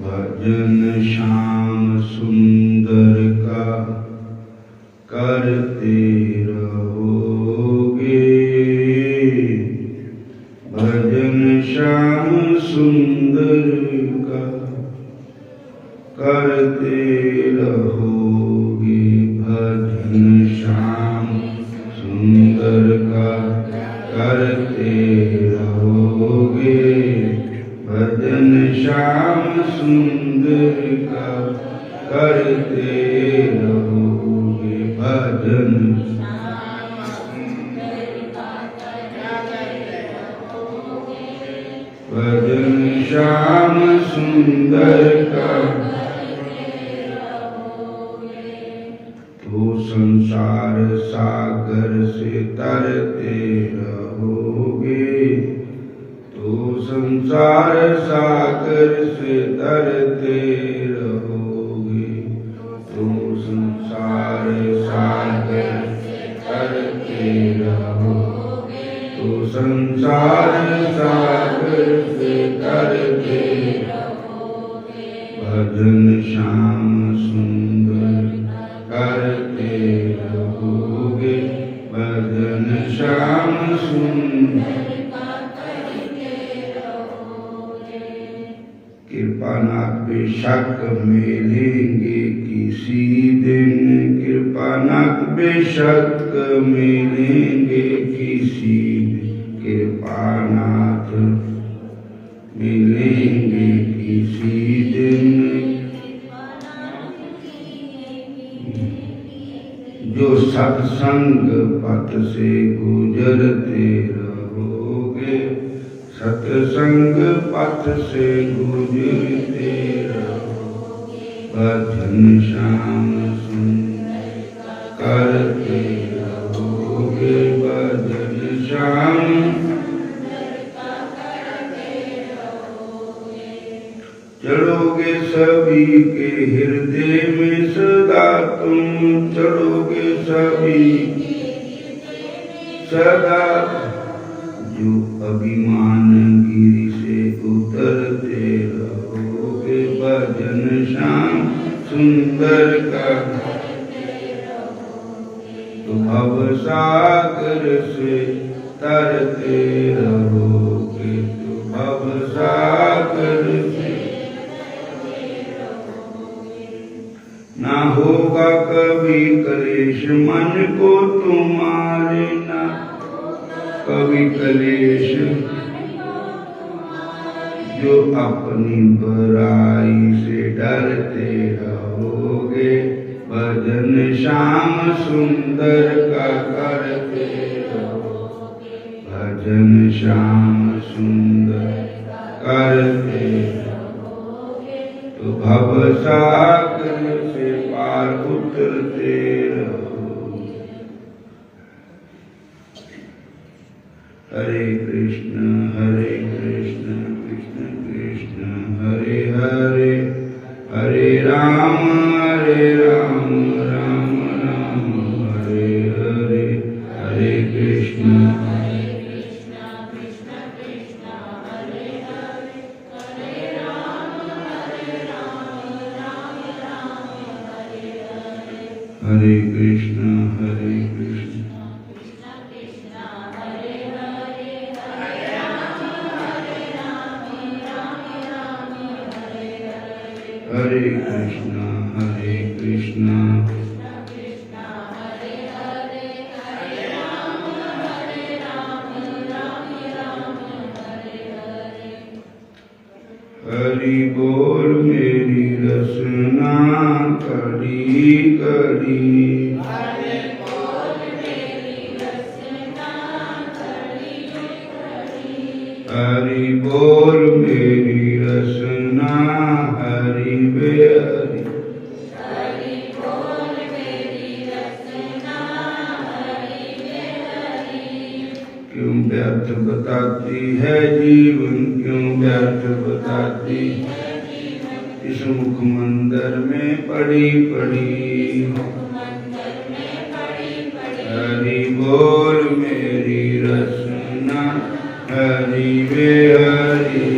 भजन श्याम सुंदर का करते रहोगे, भजन श्याम सुंदर का करते रहोगे, भजन श्याम सुंदर का करते रहोगे, भजन श्याम सुंदर का करते रहोगे, भजन भजन श्याम सुंदर का तो संसार सागर से तरते रहोगे, तो संसार सागर से तरते रहोगे, तो संसार सागर से तरते रहोगे, तो संसार सागर से तरते रहोगे, भजन श्याम सुंदर करते रहोगे, भजन श्याम सुंदर कृपानाथ बेशक मिलेंगे किसी दिन, कृपानाथ बेशक मिलेंगे किसी दिन, कृपानाथ मिलेंगे किसी दिन, जो सत्संग पथ से गुजरते रहोगे, सत्संग पथ से गुजरते रहोगे, भजन श्याम सुंदर करते रहोगे, भजन श्याम चढ़ोगे सभी के हृदय में सदा तुम, चढ़ोगे सभी सदा, जो अभिमान गिरी से उतरते रहोगे, भजन श्याम सुंदर का तो भव सागर से तरते रहोगे, तो भव सागर से ना होगा कभी कलेश मन को तुम्हारे, ना कभी कलेश, जो अपनी बुराई से डरते रहोगे, भजन श्याम सुंदर का करते रहोगे, भजन श्याम सुंदर करते रहोगे, तो भव सागर से पार उतरते रहोगे। हरे कृष्ण कृष्ण कृष्ण हरे हरे, हरे राम राम राम हरे हरे, हरे कृष्ण कृष्ण कृष्ण हरे हरे, हरे राम राम राम हरे हरे, हरे कृष्ण हरे कृष्ण हरे कृष्ण कृष्ण हरे हरे, हरे राम राम हरे हरे। हरि बोल मेरी रसना कड़ी कड़ी, हरि बोल मेरी रसना कड़ी कड़ी, हरि बोल मेरी रसना हरि बेहरि, हरि बोल मेरी रसना हरि बेहरि, क्यों व्यर्थ बताती है, जीवन क्यों व्यर्थ बताती है, इस मुख मंदिर में पड़ी पड़ी। हरि बोल मेरी रसना, हरि वे हरि।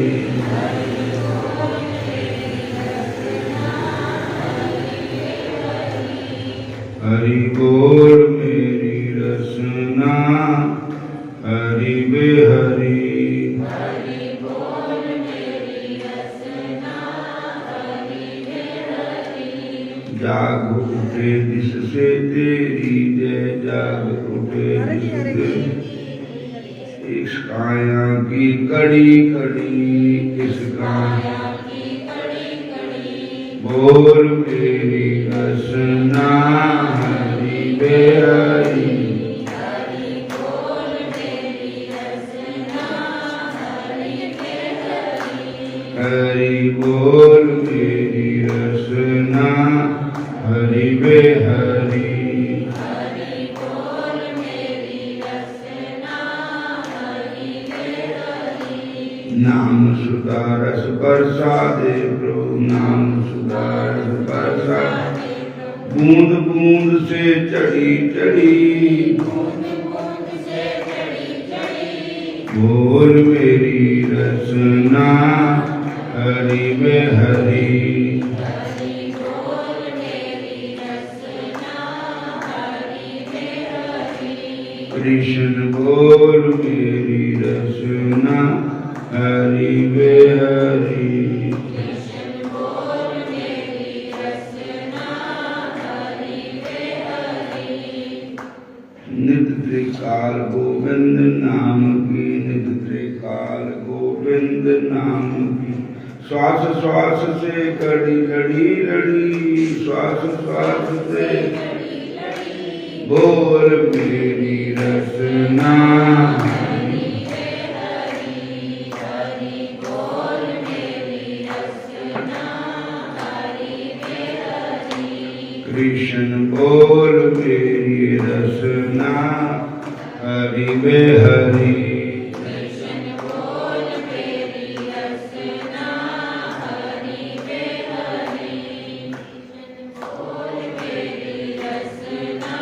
हरि बोल मेरी रसना, हरि वे हरि। जाग उठे जिससे तेरी जय, जाग उठे जिससे इस काया की कड़ी कड़ी, इस काया की कड़ी कड़ी। बोल मेरी रसना, हरि वे हरि। हरि बोल मेरी रसना, हरि वे हरि। हरि बोल मेरी रसना, हरि वे हरि। हरि बोल मेरी रसना, हरि वे हरि। नाम सुधा रस बरसा दे प्रभु, नाम सुधा रस बरसा दे प्रभु। बूंद बूंद से चढ़ी चढ़ी, बूंद बूंद से चढ़ी चढ़ी। बोल मेरी रसना, हरि वे हरि। कृष्ण बोल मेरी रसना, हरि वे हरि। कृष्ण बोल मेरी रसना, हरि वे हरि। नित त्रिकाल गोविंद नाम की, नित त्रिकाल गोविंद नाम की। श्वास श्वास से कड़ी लड़ी लड़ी, श्वास श्वास से बोल मेरी रसना, हरि वे हरि। हरि बोल मेरी रसना, हरि वे हरि। कृष्ण बोल मेरी रसना, हरि वे हरि। कृष्ण बोल मेरी रसना, हरि वे हरि। बोल मेरी रसना,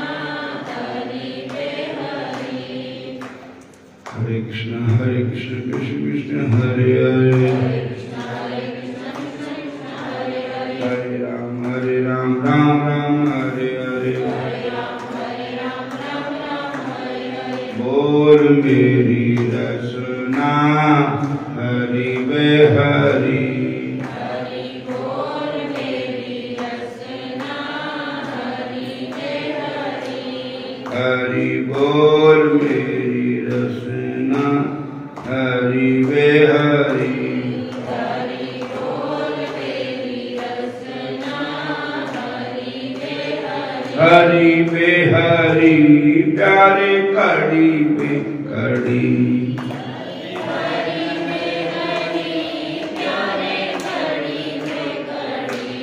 हरे कृष्ण कृष्ण कृष्ण हरे हरे, हरे राम राम राम हरे हरे। बोल मेरी रसना, हरि वे हरि। हरि बोल मेरी रसना, हरि वे हरि। हरि बोल मेरी रसना, हरि वे हरि। हरि बोल मेरी रसना, हरि वे हरि। हरि वे हरि प्यारे कड़ी पे कड़ी। हरि वे हरि प्यारे कड़ी पे कड़ी।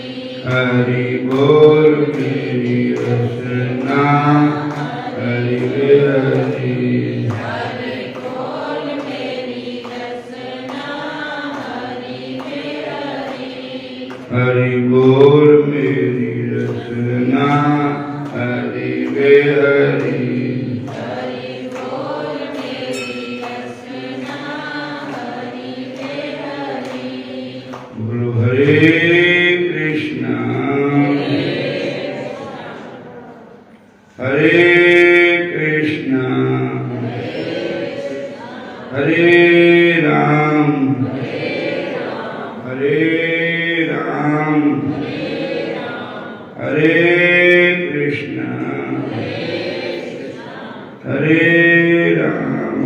हरि बोल मेरी रसना, हरि वे हरि। हरि बोल मेरी रसना, हरि वे हरि। हरि बोल मेरी रसना, हरि वे हरि। हरि बोल मेरी रसना, हरि वे हरि। बोलो हरे कृष्णा, हरे कृष्णा, हरे राम, हरे राम, हरे कृष्णा, हरे राम।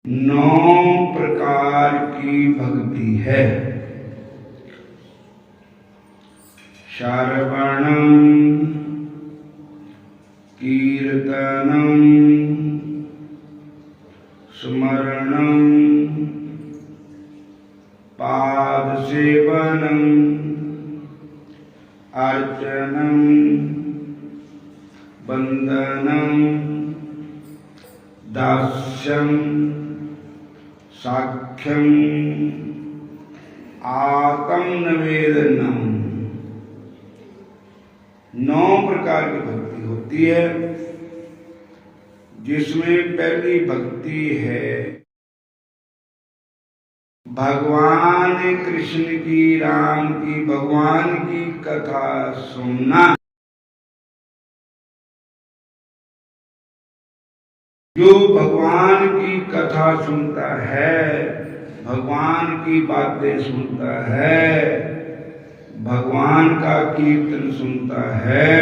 नौ प्रकार की भक्ति है। श्रवणम बंदनम दास्यम साख्यम आत्मनिवेदनम। 9 प्रकार की भक्ति होती है, जिसमें पहली भक्ति है भगवान कृष्ण की, राम की, भगवान की कथा सुनना। जो भगवान की कथा सुनता है, भगवान की बातें सुनता है, भगवान का कीर्तन सुनता है,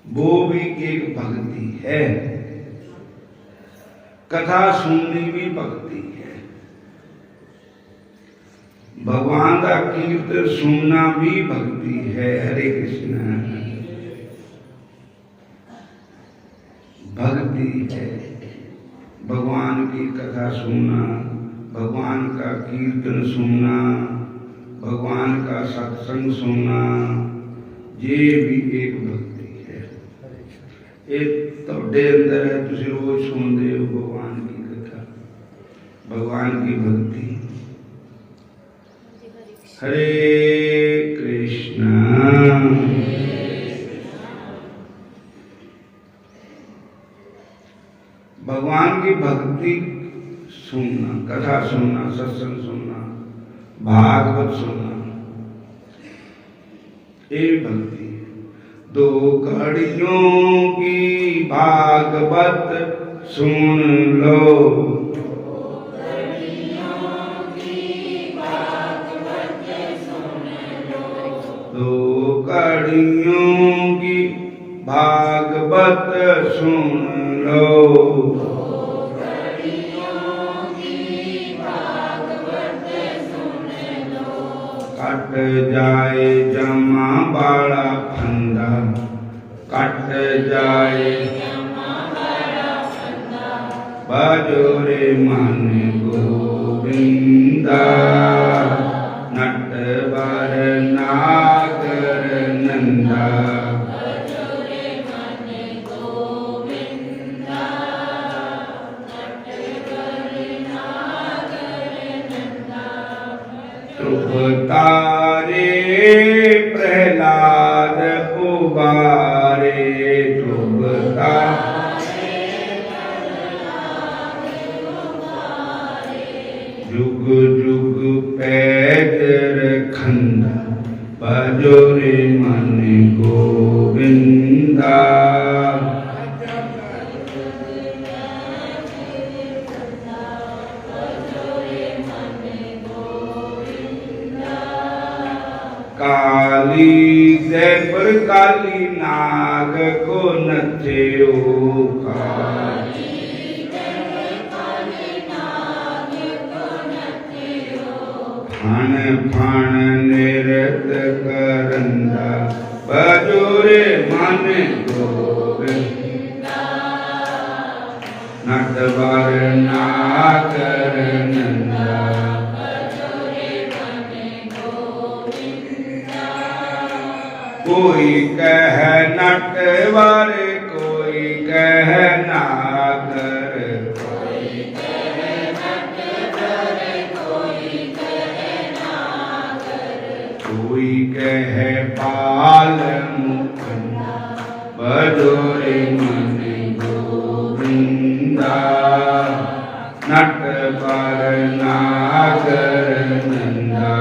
वो भी एक भक्ति है। कथा सुननी भी भक्ति है, भगवान का कीर्तन सुनना भी भक्ति है। हरे कृष्ण भक्ति है। भगवान की कथा सुनना, भगवान का कीर्तन सुनना, भगवान का सत्संग सुनना, ये भी एक भक्ति है। एक तोड़े अंदर है, तुझे रोज सुनते हो भगवान की कथा, भगवान की भक्ति। हरे कृष्ण। भगवान की भक्ति सुनना, कथा सुनना, सत्संग सुनना, भागवत सुनना, ये भक्ति। 2 कड़ियों की भागवत सुन लो, 2 कड़ियों की भागवत सुन लो, 2 कड़ियों की भागवत सुन लो, 2 कड़ियों की भागवत सुन लो। कट जाए जमा बाड़ा फंदा, कट जाए जमा बड़ा फंदा, बाजो रे मन गोविंदा। नटवर नागर नंदा, बजो रे मन गोविंदा। नटवर नागर नंदा, ध्रुव तारे प्रहलाद उबारे, ध्रुव तारे जुग जुग पैदर खंदा, बजो रे मन गोविंदा। काली जय पर काली नाग को नचे ओ काली, फण फण निरत करंदा, बजो रे मन गोविंदा। नटवर नागर नंदा, कोई कह नटवर, कोई कह नागर, कोई कहे नटवर, कोई कहे नागर, कोई कह पाल मुकुंदा, बजो रे मन गोविंदा। नटवर नागर नंदा,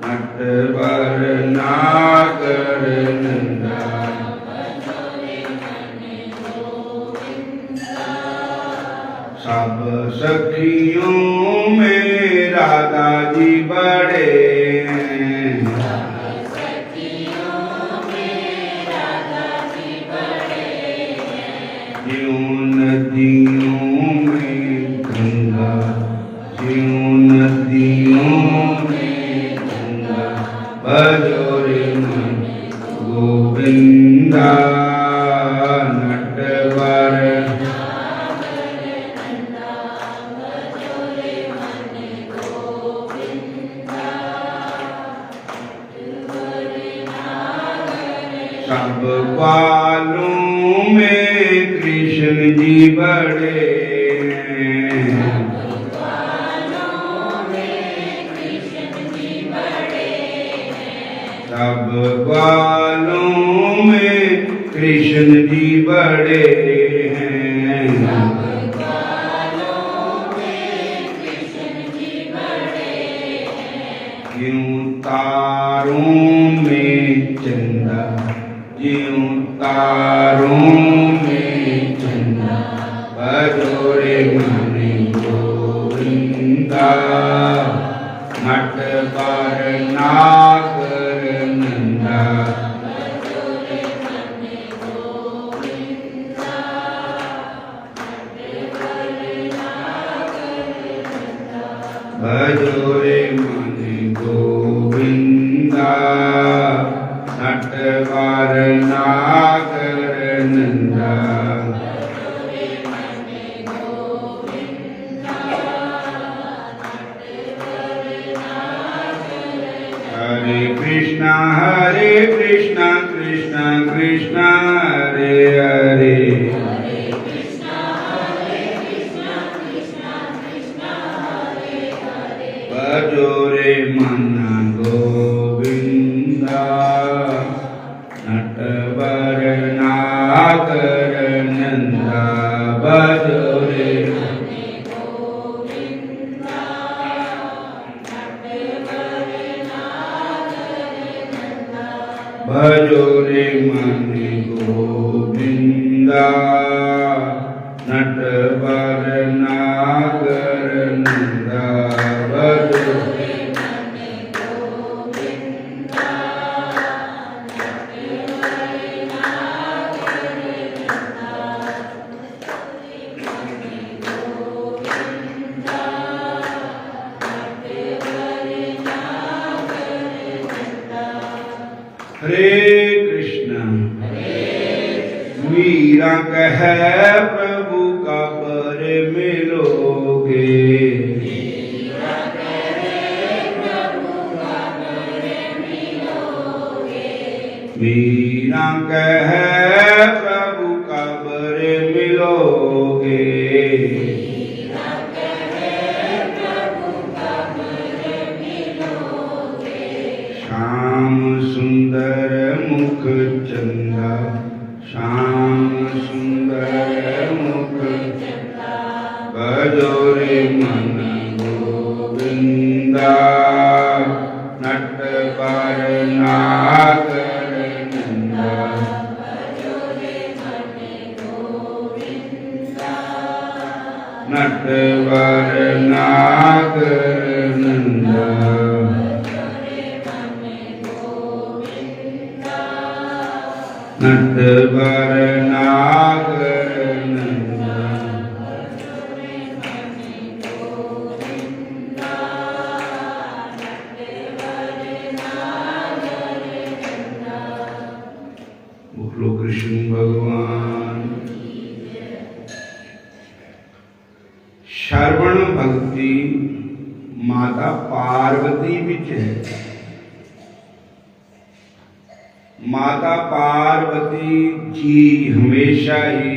नटवर नागर नंदा। सब सखियों में राधा जी बड़े हैं, ज्यों नदियों में गंगा, ज्यों नदियों में गंगा, बजो रे मन गोविंदा। नटवर सब ग्वालों में कृष्ण जी बड़े हैं। सब ग्वालों में कृष्ण जी बड़े हैं। क्यों तारों में चंदा, क्यों तारों में चंदा, भजो रे मन गोविंदा। नट बर नागर नंदा, भजो रे मन गोविंदा। नट बर नागर नंदा, हरे कृष्णा कृष्णा कृष्णा हरे हरे। भजो रे मन गोविंदा। नट बर नागर नंदा, भजो रे भजो रे मन गोविंदा। नट बर नागर नंदा, भजो हरे कृष्ण। मीरा कहे प्रभु का पर मिलोगे। मीरा कहे प्रभु का पर मिलोगे। श्याम सुंदर मुख चंदा, श्याम सुंदर मुख चंदा, भजो रे मन गोविंदा। नट बर नागर नंदा, नट बर नागर नंदा। नट बर नागर नंदा, बोलो कृष्ण भगवान। श्रवण भक्ति माता पार्वती विच है। माता पार्वती जी हमेशा ही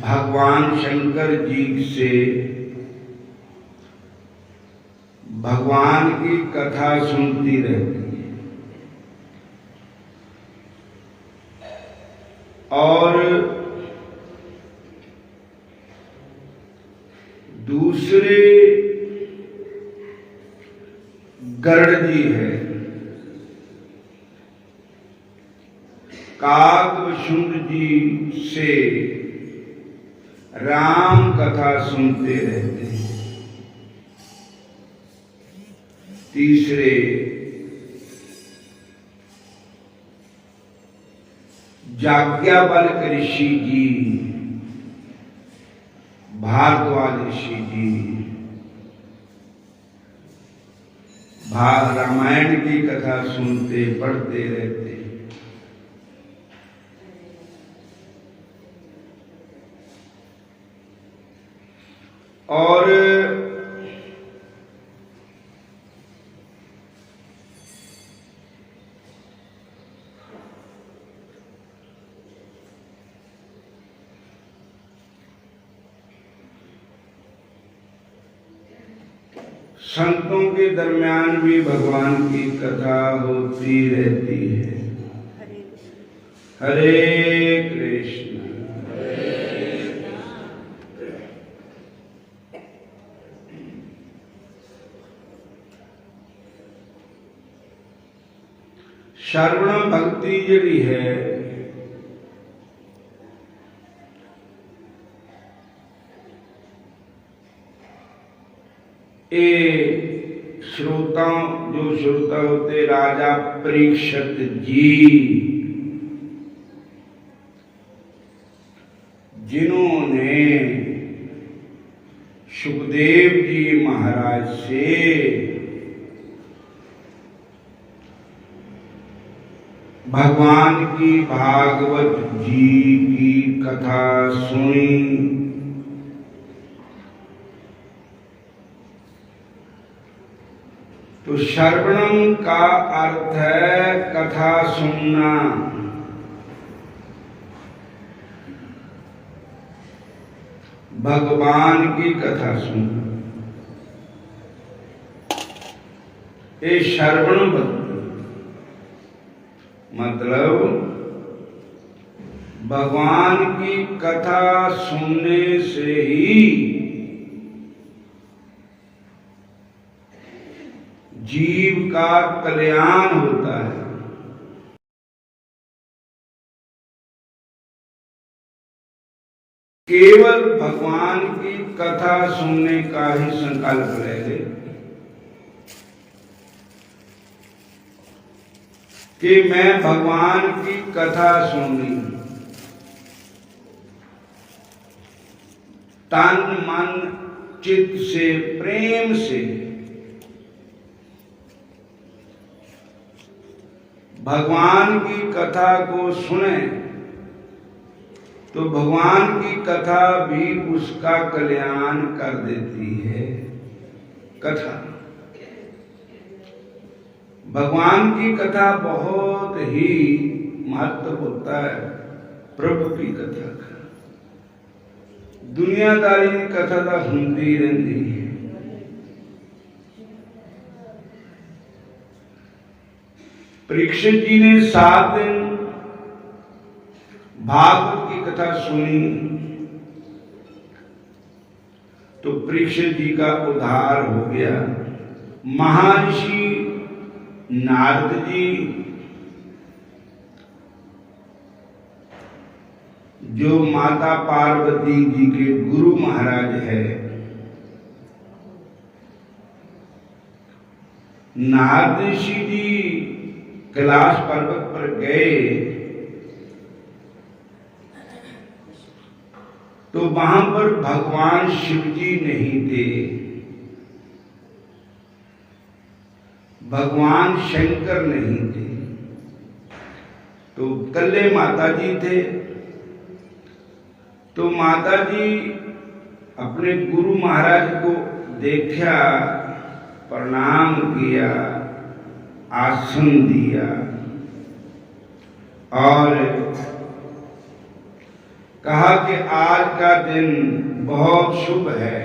भगवान शंकर जी से भगवान की कथा सुनती रहती है और दूसरे गरुड़ जी है, काकभुषुंड जी से राम कथा सुनते रहते हैं। तीसरे याज्ञवल्क्य ऋषि जी, भारद्वाज ऋषि जी रामायण की कथा सुनते पढ़ते रहते। और संतों के दरमियान भी भगवान की कथा होती रहती है। हरे कृष्ण। श्रवण भक्ति जिहड़ी है ये श्रोता जो श्रोता होते राजा परीक्षित जी, जिन्होंने सुखदेव जी महाराज से भगवान की भागवत जी की कथा सुनी, तो श्रवणम का अर्थ है कथा सुनना। भगवान की कथा सुनना, ये श्रवण भक्ति मतलब भगवान की कथा सुनने से ही जीव का कल्याण होता है। केवल भगवान की कथा सुनने का ही संकल्प ले ले कि मैं भगवान की कथा सुननी, तन मन चित्त से प्रेम से भगवान की कथा को सुने, तो भगवान की कथा भी उसका कल्याण कर देती है। कथा, भगवान की कथा बहुत ही महत्व होता है। प्रभु की कथा का दुनियादारी की कथा तो होंदी रहती है। परीक्षित जी ने 7 दिन भागवत की कथा सुनी, तो परीक्षित जी का उद्धार हो गया। महर्षि नारद जी जो माता पार्वती जी के गुरु महाराज है, नारद ऋषि जी कैलाश पर्वत पर गए, तो वहां पर भगवान शिव जी नहीं थे, भगवान शंकर नहीं थे, तो कल्ले माता जी थे। तो माता जी अपने गुरु महाराज को देखा, प्रणाम किया, आसन दिया और कहा कि आज का दिन बहुत शुभ है,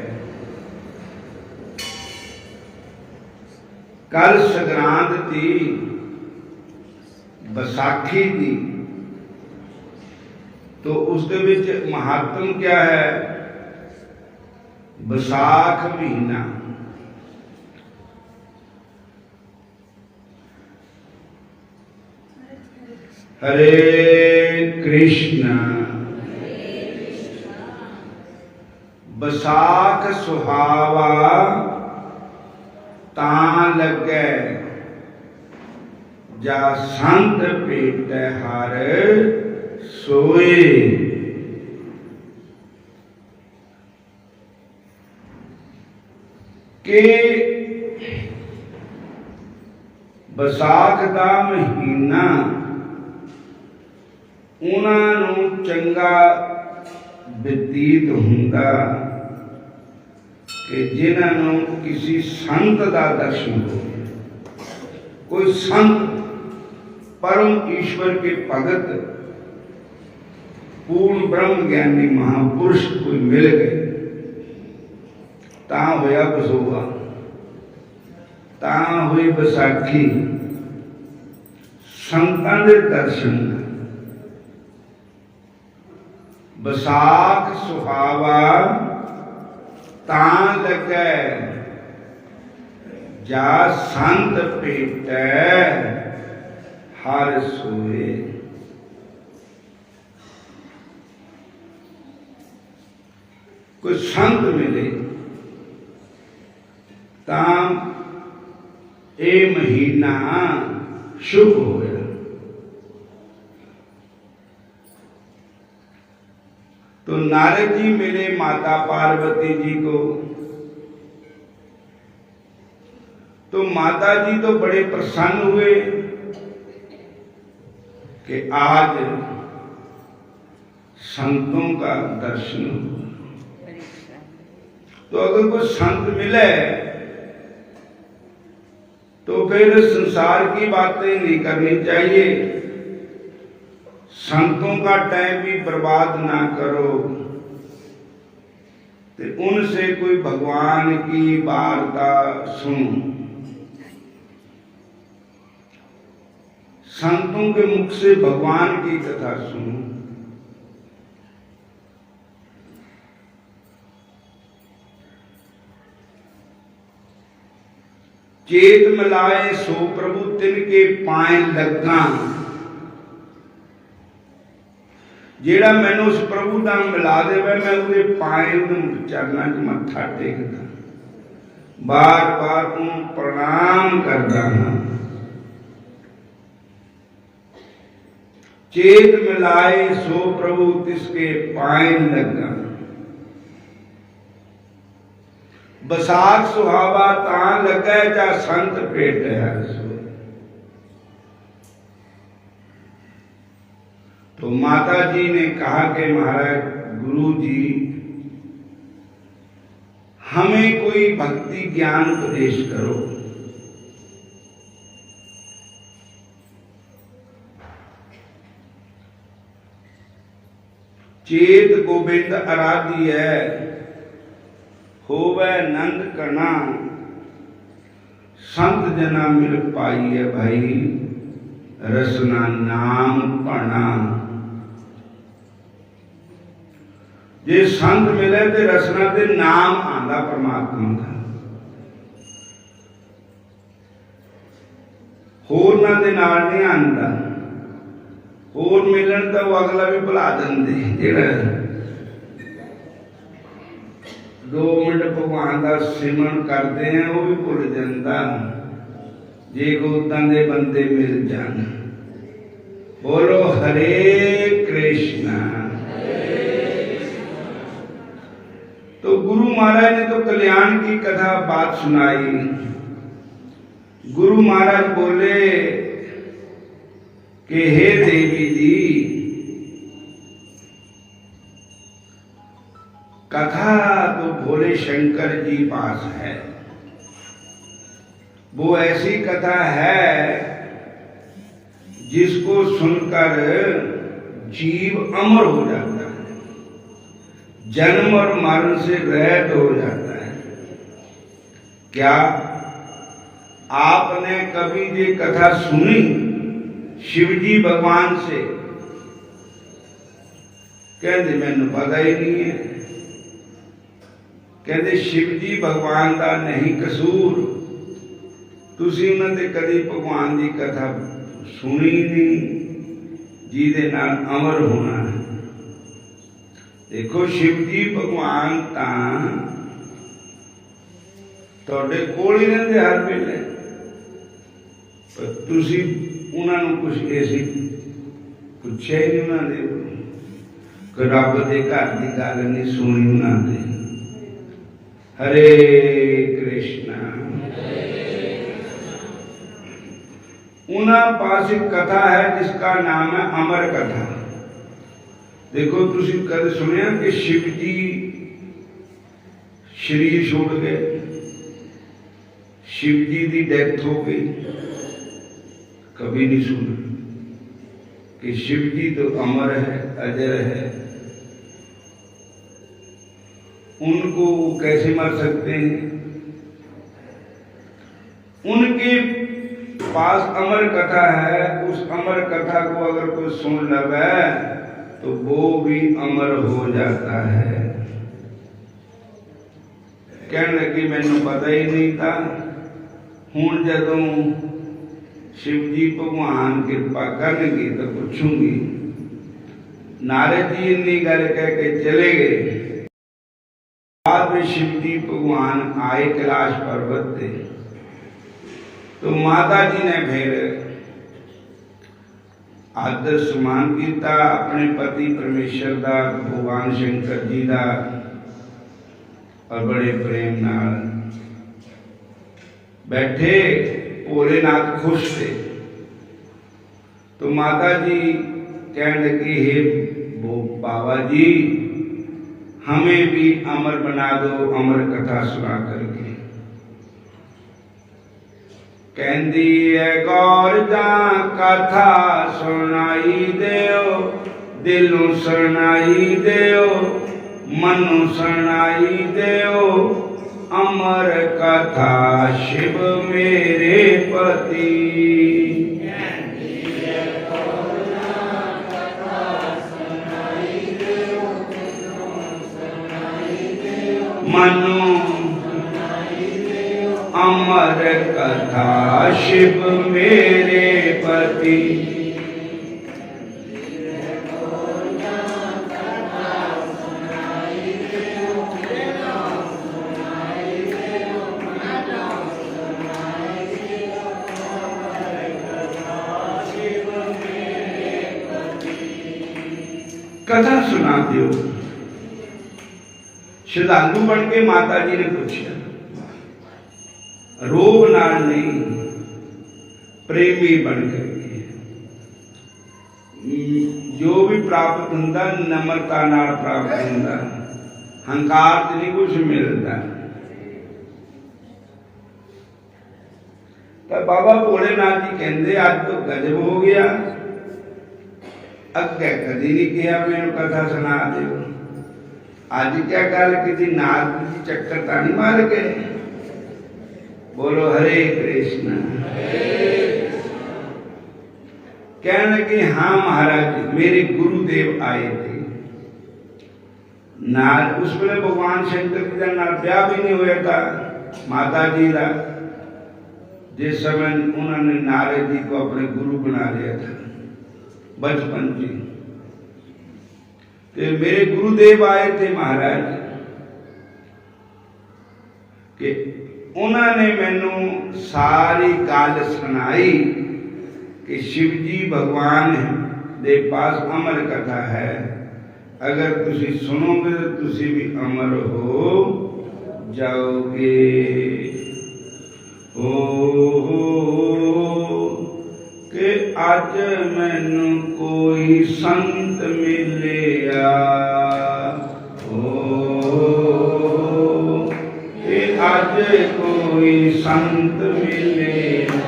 कल संक्रांत थी, बैसाखी थी, तो उसके विच महात्म क्या है, बैसाख महीना। हरे कृष्ण। बैसाख सुहावा तां लगे, जा संत पेट हर सोए। के बैसाख दा महीना उन्हां नूं चंगा बतीत हुंदा कि जिन्हां नूं किसी संत दा दर्शन हो, कोई संत परम ईश्वर के भगत पूर्ण ब्रह्म ज्ञानी महापुरुष कोई मिल गए, ता होया बसोगा। ਤਾਂ ਹੋਈ ਵਿਸਾਖੀ ਸੰਤਾਂ ਦੇ ਦਰਸ਼ਨ। ਵਿਸਾਖ ਸੁਹਾਵਾ ਤਾਂ ਲੱਗੈ ਜਾ ਸੰਤ ਭੇਟੈ ਹਰ ਸੋਏ। कोई संत मिले तां ये महीना शुभ होया। तो नारद जी मिले माता पार्वती जी को, तो माता जी तो बड़े प्रसन्न हुए कि आज संतों का दर्शन हुआ। तो अगर कोई संत मिले तो फिर संसार की बातें नहीं करनी चाहिए, संतों का टाइम भी बर्बाद ना करो, तो उनसे कोई भगवान की वार्ता सुनो। संतों के मुख से भगवान की कथा सुनो। चेत मिलाए सो प्रभु तिनके पाए लगा। जेड़ा मैनू उस प्रभु नाल मिला देवे मैं उहदे पाए चरणों च मत्था टेकदा, बार बार उन्हें प्रणाम करदा हां। चेत मिलाए सो प्रभु तिसके पाए लगा। बसाख सुहावा तां लगे जा संत भेट हर सोए। तो माता जी ने कहा कि महाराज गुरु जी हमें कोई भक्ति ज्ञान उपदेश करो। चेत गोबिंद आराध्य होवे नंद कणा, संत जना मिल पाई है भाई रसना नाम पना। जे संत मिले तो रसना ते नाम आंदा परमात्मा का, होरना दे नाल नहीं आंदा। होर मिलन तो अगला भी भुला देंदे, जेड़ा 2 मिनट भगवान का सिमरन करते हैं वो भी भुल जाता जे को उदां दे बंदे मिल जान। बोलो हरे कृष्णा। तो गुरु महाराज ने तो कल्याण की कथा बात सुनाई। गुरु महाराज बोले कि हे देवी जी कथा तो भोले शंकर जी पास है, वो ऐसी कथा है जिसको सुनकर जीव अमर हो जाता है, जन्म और मरण से रहित हो जाता है। क्या आपने कभी ये कथा सुनी शिवजी भगवान से? कहते मैंने पता ही नहीं है। कहते शिवजी भगवान का नहीं कसूर, तुसी उन्होंने कभी भगवान की कथा सुनी नहीं जिहदे नाल अमर होना है। देखो शिवजी भगवान तुहाडे कोल ही रहिंदे हर वेले, पर तुसी उन्होंने कुछ ऐसी पुछया ही नहीं उन्होंने, कोई रब के घर की गल नहीं सुनी उन्होंने। हरे कृष्णा। उन्होंने पास एक कथा है जिसका नाम है अमर कथा। देखो तुसी कद सुनिया कि शिव जी शरीर छोड़ गए, शिव जी की डेथ हो गई? कभी नहीं सुना कि शिव जी तो अमर है, अजर है, उनको कैसे मर सकते हैं? उनके पास अमर कथा है। उस अमर कथा को अगर कोई सुन लगे तो वो भी अमर हो जाता है। कहने लगी मैनू पता ही नहीं था, हुण जदों शिव जी भगवान कृपा करनगे तो पूछूंगी। नारद जी इन्नी गल कह के चले गए। बाद में शिव जी भगवान आए कैलाश पर्वत पे, तो माता जी ने फिर आदर सम्मान किया अपने पति परमेश्वर का, भगवान शंकर जी का, और बड़े प्रेम नाल बैठे। भोलेनाथ खुश थे। तो माता जी कहने लगी हे बाबा जी, हमें भी अमर बना दो, अमर कथा सुना करके। कहती है गौर जा कथा सुनाई देओ, दिलों सुनाई देओ, मनु सुनाई देओ, अमर कथा शिव मेरे पति। मनु अमर कथा शिव मेरे पति। कथा सुना दो। श्रद्धालु बन के माता जी ने पूछा, रोग नाल नहीं, प्रेमी बन करके। जो भी प्राप्त होता नम्रता नाल प्राप्त होता, हंकार से नहीं कुछ मिलता। तो बाबा भोलेनाथ जी कहते आज तो गजब हो गया, अगे कदी नहीं किया मैंने कथा सुना दो। आज क्या गल कि नाथ जी चक्कर तो नहीं मार गए। बोलो हरे कृष्ण। कहने लगे हाँ महाराज, मेरे गुरुदेव आए थे। नाथ उस वेले भगवान शंकर जी का नाल ब्याह भी नहीं होया था माता जी का, जिस समय उन्होंने नारद जी को अपने गुरु बना लिया था बचपन से। तो मेरे गुरुदेव आए थे महाराज कि उन्होंने मैनू सारी गल सुनाई कि शिव जी भगवान दे पास अमर कथा है, अगर तुसी सुनोगे तो तुसी भी अमर हो जाओगे। कि अज मैनू कोई संत मिलिया, कि अज कोई संत मिलिया,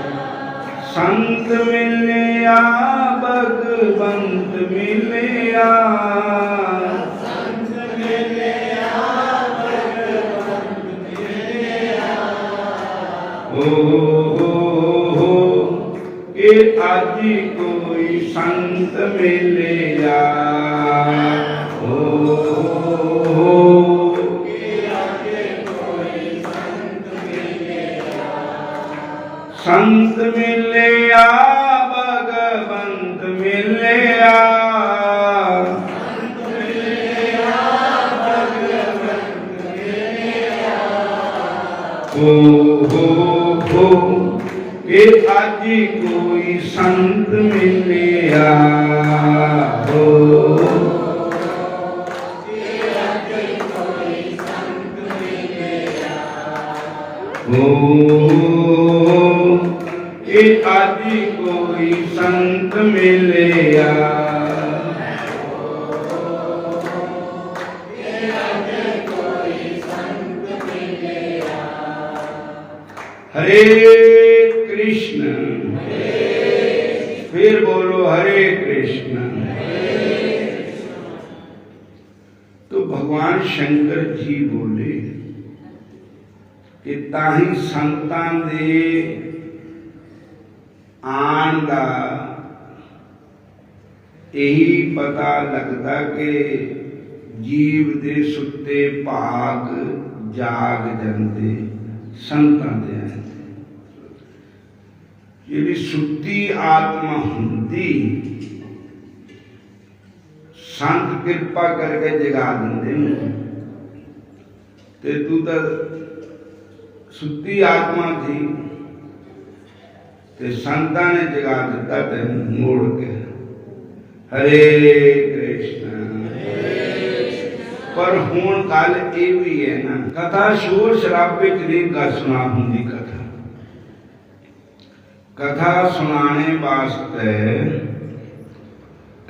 संत मिलिया भगवंत मिलिया, संत मिलिया भगवंत मिलिया। कि आज कोई संत मिलिया, संत मिलिया भगवंत मिलिया, संत मिलिया भगवंत मिलिया। कि आज कोई संत मिलिया, कि आज कोई संत मिलिया। हरे कृष्ण। फिर बोलो हरे कृष्ण। तो भगवान शंकर जी बोले कि ताही संतां दे आण दा यही पता लगता कि जीव दे सुते भाग जाग जाते संतां दे जिहड़ी सुती आत्मा हुंदी संत कृपा करके जगा देंदे ते तू तो सुती आत्मा थी ते संतां ने जगा दिता तेन मोड़ के हरे कृष्ण पर हुण गल ये भी है ना कथा शोर शराबे च नहीं गल सुना हुंदी कथा सुनाने वास्ते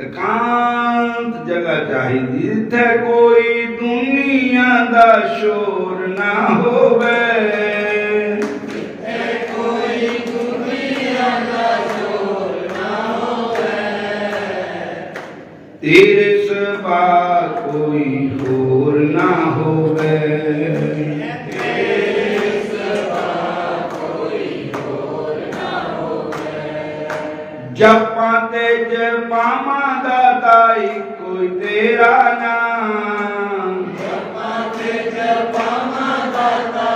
एकांत जगह चाहिए जिथे कोई दुनिया दा शोर ना होवे कोई दुनिया दा शोर ना होवे तेरे सिवा कोई होर ना होवे जपां ते जपावां दाता कोई तेरा नाम जपां ते जपावां दाता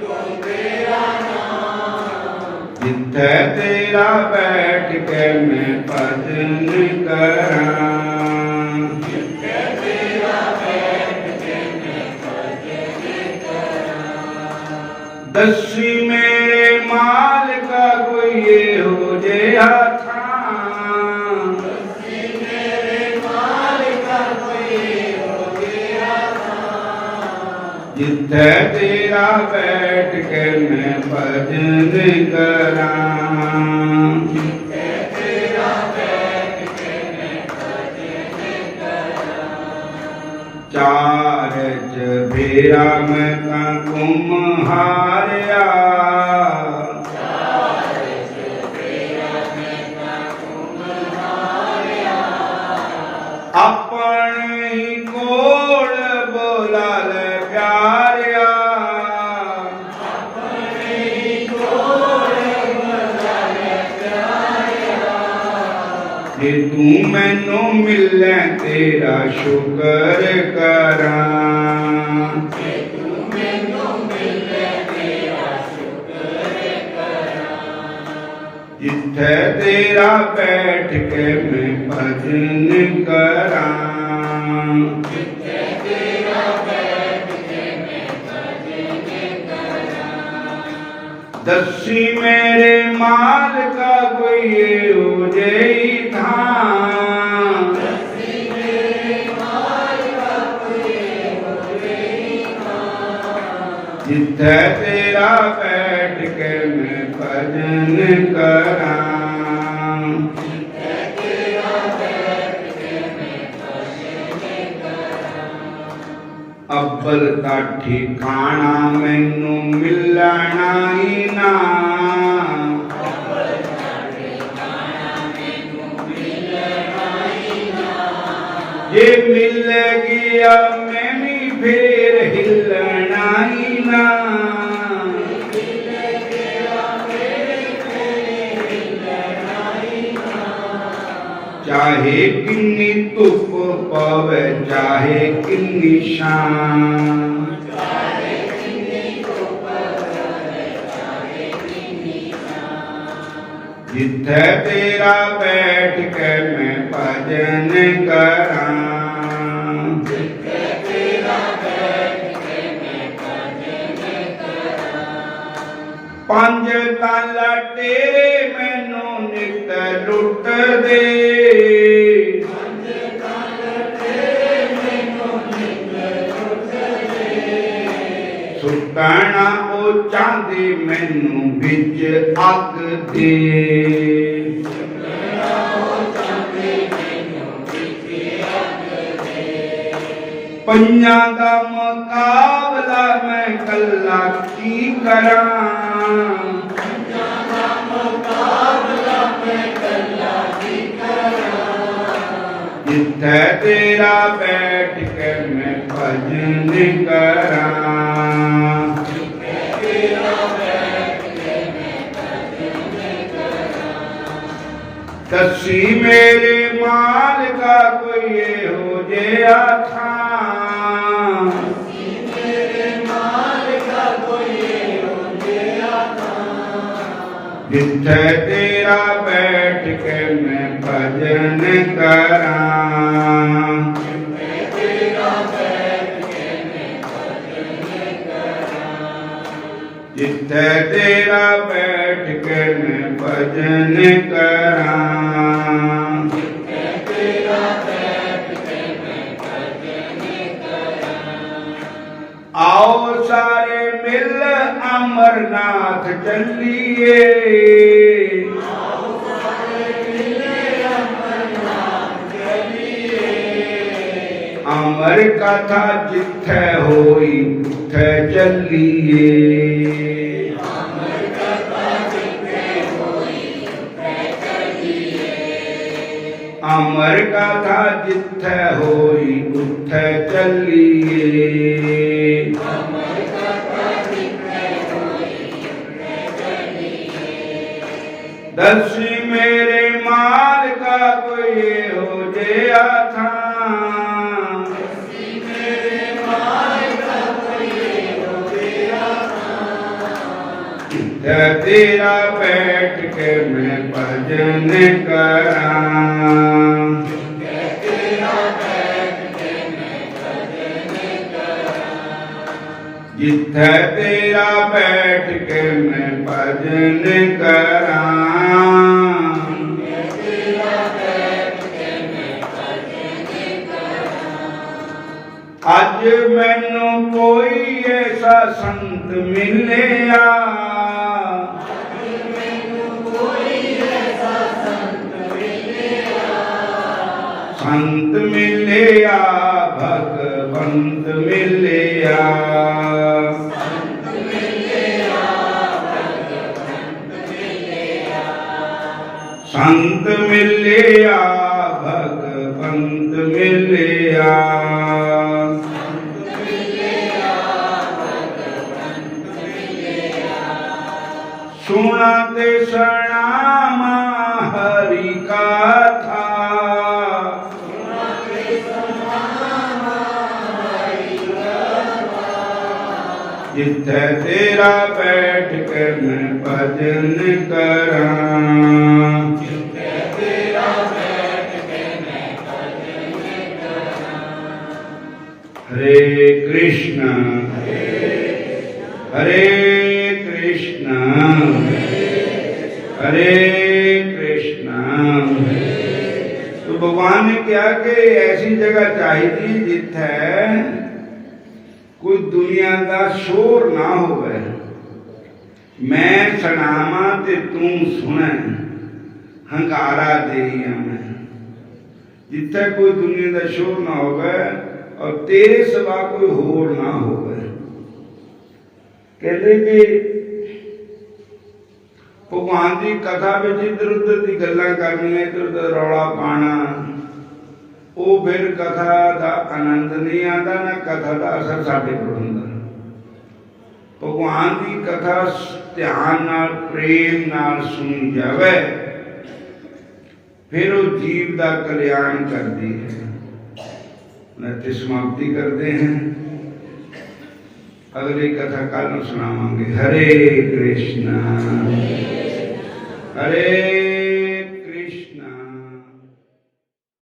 कोई तेरा नाम जिथे तेरा बैठ के मैं भजन करां जिथे तेरा बैठ के मैं भजन करां दसी मेरे माल का कोई ये हो जेहा जिथे तेरा बैठ के मैं भजन करां जिथे तेरा बैठ के मैं भजन करां चार चबेरा मैं कुम हारिया चार चबेरा मैं कुम हारिया अपने ही कोल बोला ले प्यारिया अपने ही कोल बोला ले प्यारिया जे तू मैनू मिले तेरा शुक्र करां जे तू मैनू मिले तेरा शुक्र करां जिथे तेरा बैठ के मैं भजन करां जिथे तेरा बैठ के मैं भजन करां दसी मेरे माल का कोई ये हो जेई धाम दसी मेरे माल का कोई हो जेई धाम जिथे तेरा बैठ के मैं भजन करां जिथे तेरा बैठ के मैं भजन करां अब्बल दा ठिकाना मैनू मिलना ही ना अव्वल दा ठिकाना मैनू मिलना ही ना ये मिल गया मैं भी फिर हिलना ही ना मिल गया मेरे तेरे हिलना ही ना चाहे किन्नी धुप पवे चाहे किन्नी शाम चाहे किन्नी धुप पवे चाहे किन्नी छां जिथे तेरा बैठ के मैं भजन करां जिथे तेरा बैठ के मैं भजन करां पंज ताला तेरे मैनू नित लुट दे पंज तन तेरे मैनू नित लुट दे सुटना ओ चांदी मैनू बिच अग दे सुटना ओ चांदी मैनू बिच अग दे पंजां दा मुकाबला मैं कल्ला की करां पंजां दा मुकाबला मैं कल्ला की करां जिथे तेरा बैठ के मैं भजन करां जिथे दसी मेरे माल का कोई ये हो जया था, जिथे तेरा बैठ के मैं भजन करा, जिथे तेरा बैठ के मैं भजन करा, आओ सारे मिल अमरनाथ चलिए, अमर कथा जिथे होई उथे चलिए, अमर कथा जिथे होई उथे चलिए, दसी मेरे माल का कोई हो जया था, तेरा बैठ के मैं भजन करा, जिथे तेरा बैठ के मैं भजन करा, अज मैनू कोई ऐसा संत मिलिया, संत मिलिया भगवंत मिलिया, संत मिलिया भगवंत मिलिया, सुना ते सनामा हरि कथा, जिथे तेरा बैठ के मैं भजन करा, हरे कृष्ण हरे कृष्ण हरे कृष्ण। तो भगवान ने क्या कि ऐसी जगह चाहिए जिथे कोई दुनिया का शोर ना होवे, मैं सुनावा ते तू सुने, हंकारा देईया मैं, जिथे कोई दुनिया का शोर ना होवे और तेरे सिवा कोई होर ना होवे। कहते कि भगवान की कथा में इधर उधर की गल्लां करनियां, इधर उधर रौला पाना, वो फिर कथा का आनंद नहीं आता, ना कथा का असर साढ़े पर हुंदा। भगवान की कथा ध्यान नाल प्रेम नाल सुनी जावे, फिर वो जीव का कल्याण करती है। इत्थे समाप्ति करते हैं, अगली कथा कल सुनावांगे। हरे कृष्णा हरे